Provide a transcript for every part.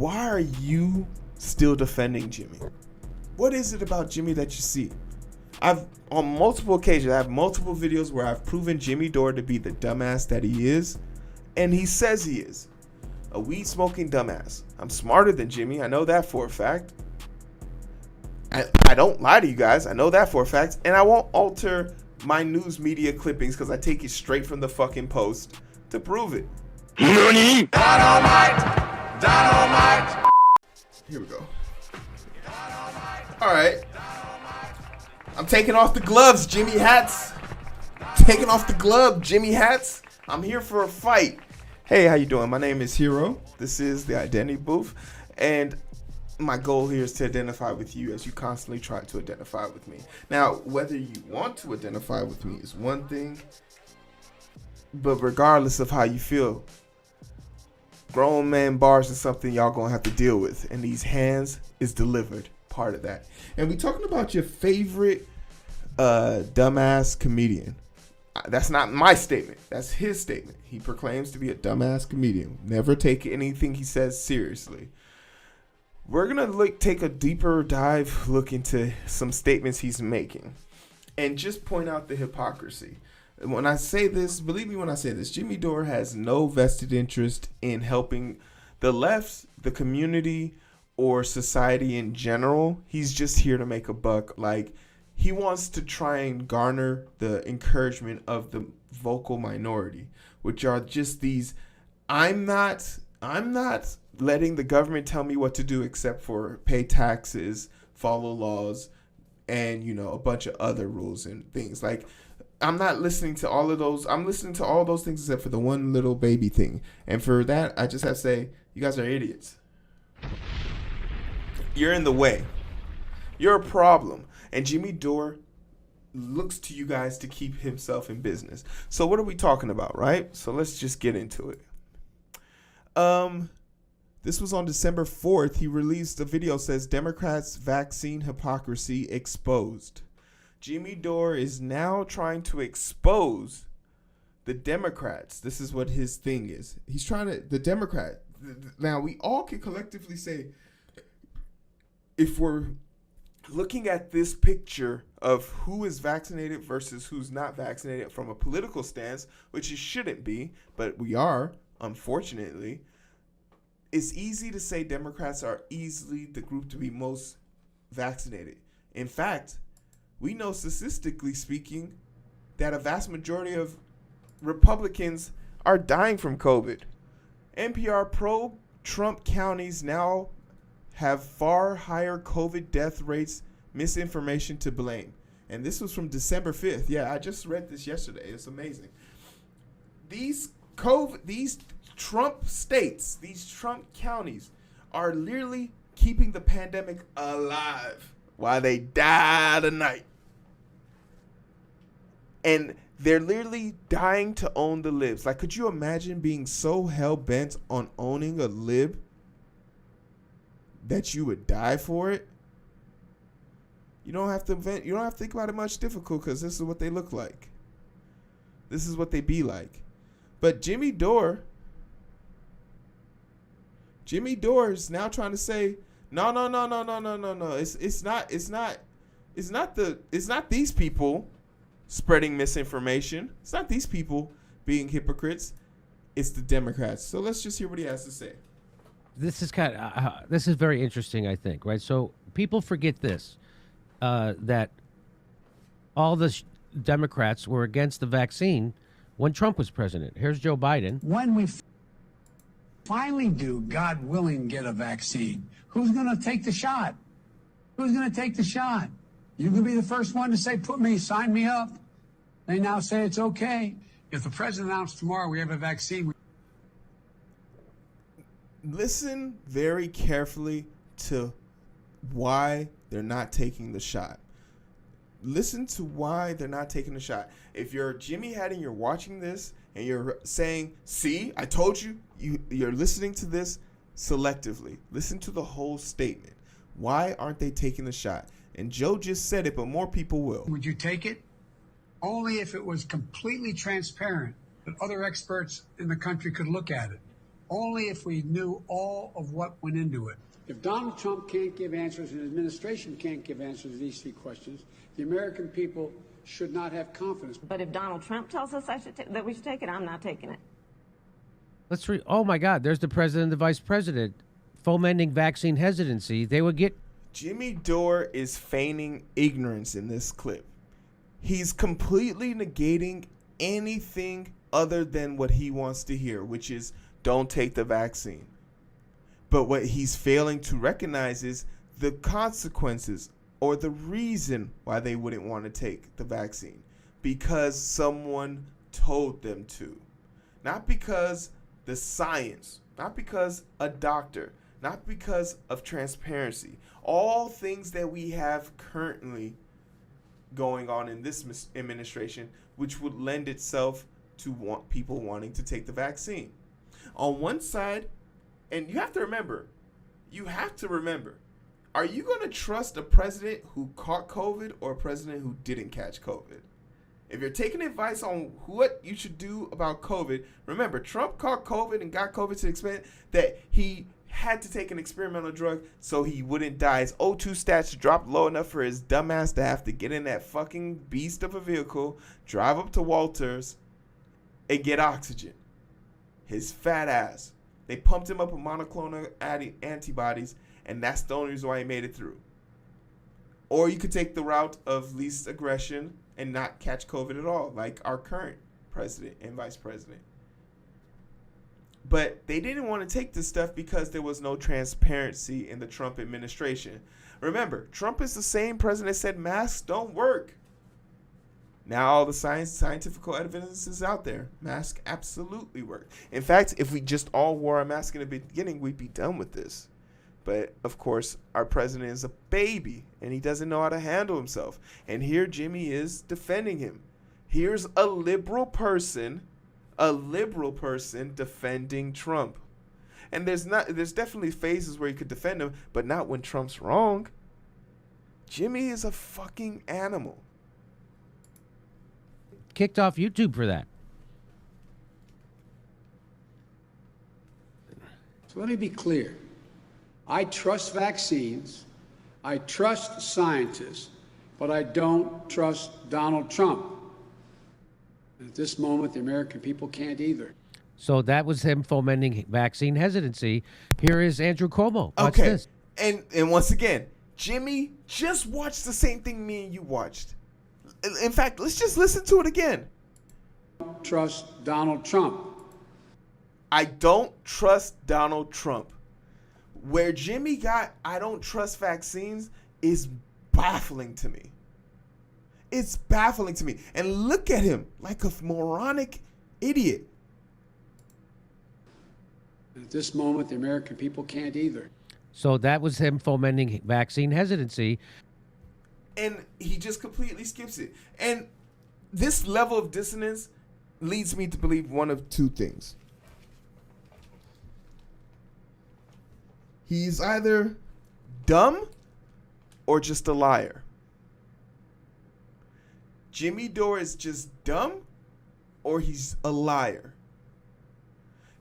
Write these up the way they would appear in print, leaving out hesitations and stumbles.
why are you still defending Jimmy? What is it about Jimmy that you see? I've on multiple occasions, I have multiple videos where I've proven Jimmy Dore to be the dumbass that he is, and he says he is. A weed smoking dumbass. I'm smarter than Jimmy. I know that for a fact. I don't lie to you guys. I know that for a fact. And I won't alter my news media clippings because I take it straight from the fucking Post to prove it. NANI? Dynamite! Dynamite! Here we go. Alright. I'm taking off the gloves, Jimmy hats. Taking off the glove, Jimmy hats. I'm here for a fight. Hey, how you doing? My name is Heero. This is the Identity Booth. And my goal here is to identify with you as you constantly try to identify with me. Now, whether you want to identify with me is one thing, but regardless of how you feel, grown man bars is something y'all gonna have to deal with, and these hands is delivered part of that. And we talking about your favorite dumbass comedian. That's not my statement. That's his statement. He proclaims to be a dumbass comedian. Never take anything he says seriously. We're going to take a deeper dive look into some statements he's making and just point out the hypocrisy. When I say this, believe me when I say this, Jimmy Dore has no vested interest in helping the left, the community, or society in general. He's just here to make a buck. Like, he wants to try and garner the encouragement of the vocal minority, which are just these, I'm not letting the government tell me what to do except for pay taxes, follow laws, and, you know, a bunch of other rules and things. Like, I'm not listening to all of those. I'm listening to all those things except for the one little baby thing. And for that, I just have to say, you guys are idiots. You're in the way. You're a problem. And Jimmy Dore looks to you guys to keep himself in business. So what are we talking about, right? So let's just get into it. This was on December 4th. He released a video that says Democrats' vaccine hypocrisy exposed. Jimmy Dore is now trying to expose the Democrats. This is what his thing is. He's trying to, the Democrat. Now, we all can collectively say, if we're looking at this picture of who is vaccinated versus who's not vaccinated from a political stance, which it shouldn't be, but we are, unfortunately, it's easy to say Democrats are easily the group to be most vaccinated. In fact, we know statistically speaking that a vast majority of Republicans are dying from COVID. NPR pro-Trump counties now have far higher COVID death rates, misinformation to blame. And this was from December 5th. Yeah, I just read this yesterday. It's amazing. These Trump states, these Trump counties are literally keeping the pandemic alive while they die tonight. And they're literally dying to own the libs. Like, could you imagine being so hell-bent on owning a lib that you would die for it? You don't have to think about it much difficult, because this is what they look like. This is what they be like. But Jimmy Dore is now trying to say, no. It's not these people spreading misinformation. It's not these people being hypocrites. It's the Democrats. So let's just hear what he has to say. This is this is very interesting, I think, right? So people forget this, that all the Democrats were against the vaccine when Trump was president. Here's Joe Biden. When we finally do, God willing, get a vaccine, who's going to take the shot? Who's going to take the shot? You can be the first one to say, sign me up. They now say it's okay. If the president announced tomorrow we have a vaccine. Listen very carefully to why they're not taking the shot. Listen to why they're not taking the shot. If you're Jimmy Hatt and you're watching this and you're saying, see, I told you, you're listening to this selectively. Listen to the whole statement. Why aren't they taking the shot? And Joe just said it, but more people will. Would you take it? Only if it was completely transparent that other experts in the country could look at it. only if we knew all of what went into it. If Donald Trump can't give answers and his administration can't give answers to these three questions, the American people should not have confidence. But if Donald Trump tells us that we should take it, I'm not taking it. Let's read. Oh my God, there's the president and the vice president fomenting vaccine hesitancy. They would get. Jimmy Dore is feigning ignorance in this clip. He's completely negating anything other than what he wants to hear, which is don't take the vaccine. But what he's failing to recognize is the consequences or the reason why they wouldn't want to take the vaccine. Because someone told them to. Not because the science, not because a doctor, not because of transparency. All things that we have currently going on in this administration, which would lend itself to people wanting to take the vaccine. On one side, and you have to remember, are you going to trust a president who caught COVID or a president who didn't catch COVID? If you're taking advice on what you should do about COVID, remember, Trump caught COVID and got COVID to the extent that he had to take an experimental drug so he wouldn't die. His O2 stats dropped low enough for his dumbass to have to get in that fucking beast of a vehicle, drive up to Walters, and get oxygen. His fat ass. They pumped him up with monoclonal antibodies, and that's the only reason why he made it through. Or you could take the route of least aggression and not catch COVID at all, like our current president and vice president. But they didn't want to take this stuff because there was no transparency in the Trump administration. Remember, Trump is the same president that said masks don't work. Now all the scientific evidence is out there. Masks absolutely work. In fact, if we just all wore a mask in the beginning, we'd be done with this. But, of course, our president is a baby, and he doesn't know how to handle himself. And here Jimmy is defending him. Here's a liberal person defending Trump. And there's definitely phases where you could defend him, but not when Trump's wrong. Jimmy is a fucking animal. Kicked off YouTube for that. So let me be clear. I trust vaccines, I trust scientists, but I don't trust Donald Trump. At this moment, the American people can't either. So that was him fomenting vaccine hesitancy. Here is Andrew Cuomo. Watch Okay. this. And once again, Jimmy just watched the same thing me and you watched. In fact, let's just listen to it again. Trust Donald Trump. I don't trust Donald Trump. Where Jimmy got I don't trust vaccines is baffling to me. It's baffling to me. And look at him like a moronic idiot. At this moment, the American people can't either. So that was him fomenting vaccine hesitancy. And he just completely skips it. And this level of dissonance leads me to believe one of two things. He's either dumb or just a liar. Jimmy Dore is just dumb or he's a liar.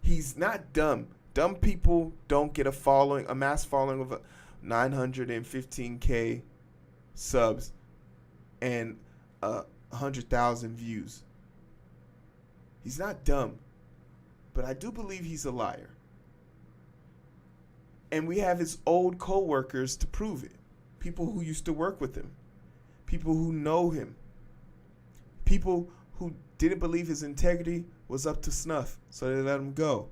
He's not dumb. Dumb people don't get a mass following of 915K subs and 100,000 views. He's not dumb, but I do believe he's a liar. And we have his old co-workers to prove it. People who used to work with him. People who know him. People who didn't believe his integrity was up to snuff, so they let him go.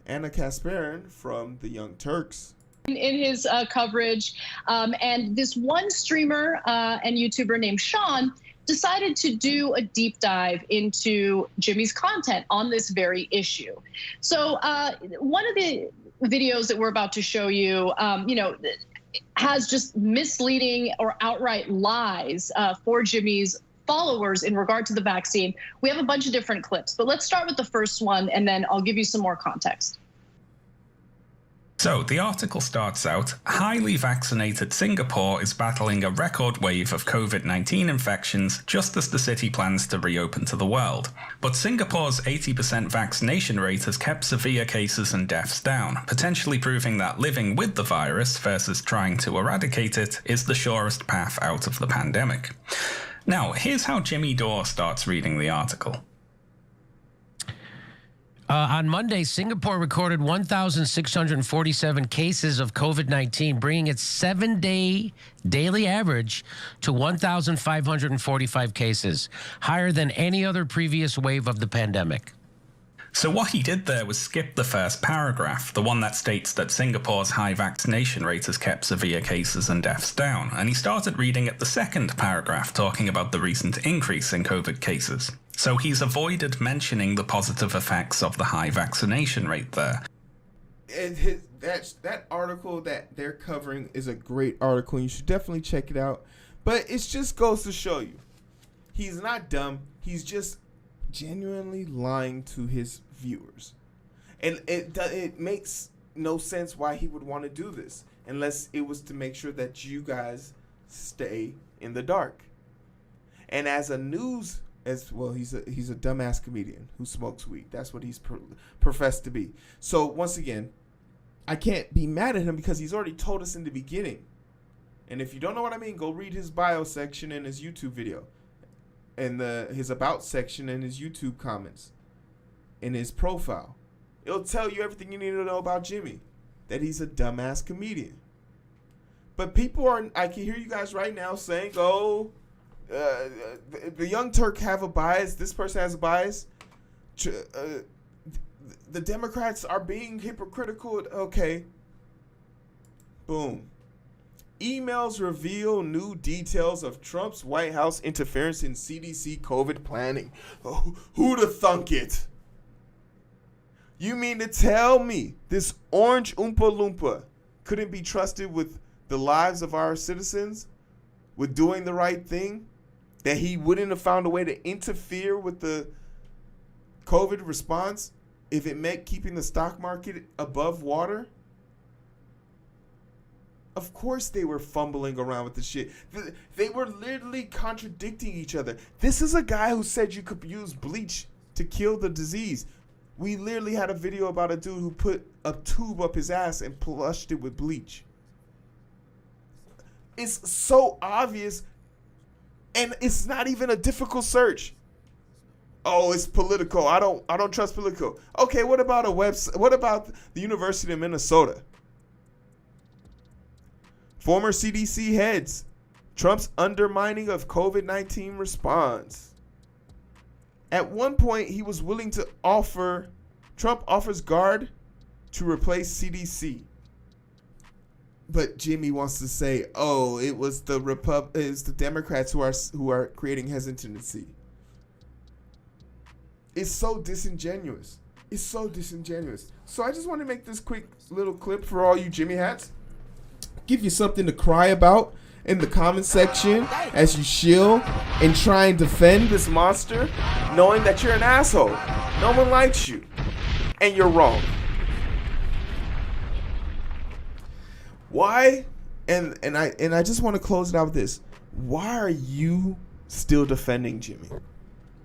Anna Kasparin from the Young Turks. In his coverage, and this one streamer and YouTuber named Sean decided to do a deep dive into Jimmy's content on this very issue. So one of the videos that we're about to show you, has just misleading or outright lies for Jimmy's followers in regard to the vaccine. We have a bunch of different clips, but let's start with the first one, and then I'll give you some more context. So, the article starts out, highly vaccinated Singapore is battling a record wave of COVID-19 infections just as the city plans to reopen to the world. But Singapore's 80% vaccination rate has kept severe cases and deaths down, potentially proving that living with the virus versus trying to eradicate it is the surest path out of the pandemic. Now, here's how Jimmy Dore starts reading the article. On Monday, Singapore recorded 1,647 cases of COVID-19, bringing its 7-day daily average to 1,545 cases, higher than any other previous wave of the pandemic. So what he did there was skip the first paragraph, the one that states that Singapore's high vaccination rate has kept severe cases and deaths down, and he started reading at the second paragraph talking about the recent increase in COVID cases. So he's avoided mentioning the positive effects of the high vaccination rate there. And that article that they're covering is a great article, and you should definitely check it out. But it just goes to show you, he's not dumb, he's just genuinely lying to his viewers, and it makes no sense why he would want to do this unless it was to make sure that you guys stay in the dark. And as a news as well, he's a dumbass comedian who smokes weed. That's what he's professed to be. So once again, I can't be mad at him because he's already told us in the beginning. And if you don't know what I mean, go read his bio section in his YouTube video, and his about section in his YouTube comments, in his profile. It'll tell you everything you need to know about Jimmy, that he's a dumbass comedian. But people I can hear you guys right now saying, oh, the Young Turk have a bias, this person has a bias, the Democrats are being hypocritical. Okay. Boom. Emails reveal new details of Trump's White House interference in CDC COVID planning. Oh, who'd have thunk it? You mean to tell me this orange Oompa Loompa couldn't be trusted with the lives of our citizens, with doing the right thing? That he wouldn't have found a way to interfere with the COVID response if it meant keeping the stock market above water? Of course they were fumbling around with the shit. They were literally contradicting each other. This is a guy who said you could use bleach to kill the disease. We literally had a video about a dude who put a tube up his ass and flushed it with bleach. It's so obvious, and it's not even a difficult search. Oh, it's political. I don't trust political. Okay, what about a website? What about the University of Minnesota? Former CDC heads, Trump's undermining of COVID-19 response. At one point, he was willing to Trump offers guard to replace CDC. But Jimmy wants to say, oh, it was the Democrats who are creating hesitancy. It's so disingenuous. It's so disingenuous. So I just want to make this quick little clip for all you Jimmy hats. Give you something to cry about in the comment section as you shill and try and defend this monster, knowing that you're an asshole. No one likes you, and you're wrong. Why? And I just want to close it out with this. Why are you still defending Jimmy?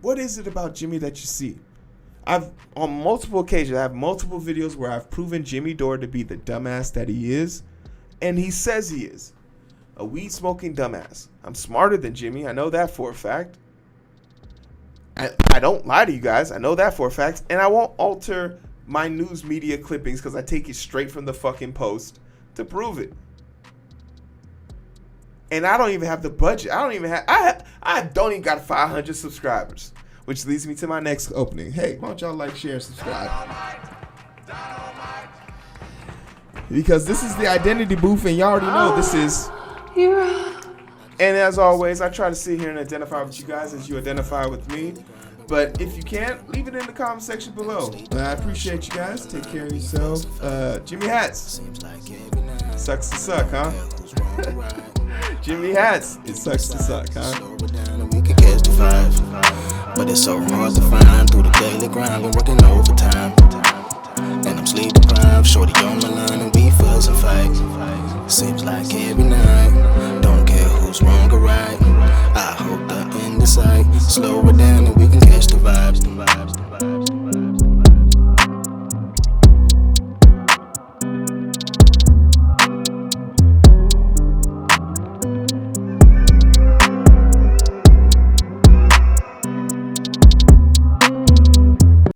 What is it about Jimmy that you see? On multiple occasions, I have multiple videos where I've proven Jimmy Dore to be the dumbass that he is. And he says he is. A weed-smoking dumbass. I'm smarter than Jimmy. I know that for a fact. I don't lie to you guys. I know that for a fact. And I won't alter my news media clippings because I take it straight from the fucking Post to prove it. And I don't even have the budget. I don't even got 500 subscribers. Which leads me to my next opening. Hey, why don't y'all like, share, and subscribe? Because this is the identity booth, and y'all already know this is Heero. And as always, I try to sit here and identify with you guys as you identify with me. But if you can't, leave it in the comment section below. I appreciate you guys. Take care of yourself. Jimmy Hats. Sucks to suck, huh? Jimmy Hats. It sucks to suck, huh? But it's so hard to find through the daily grind. Been working overtime. And I'm sleep deprived. Shorty on my line and we fuss and fight. Seems like every night. Don't care who's wrong or right. I hope the end is sight. Slow it down.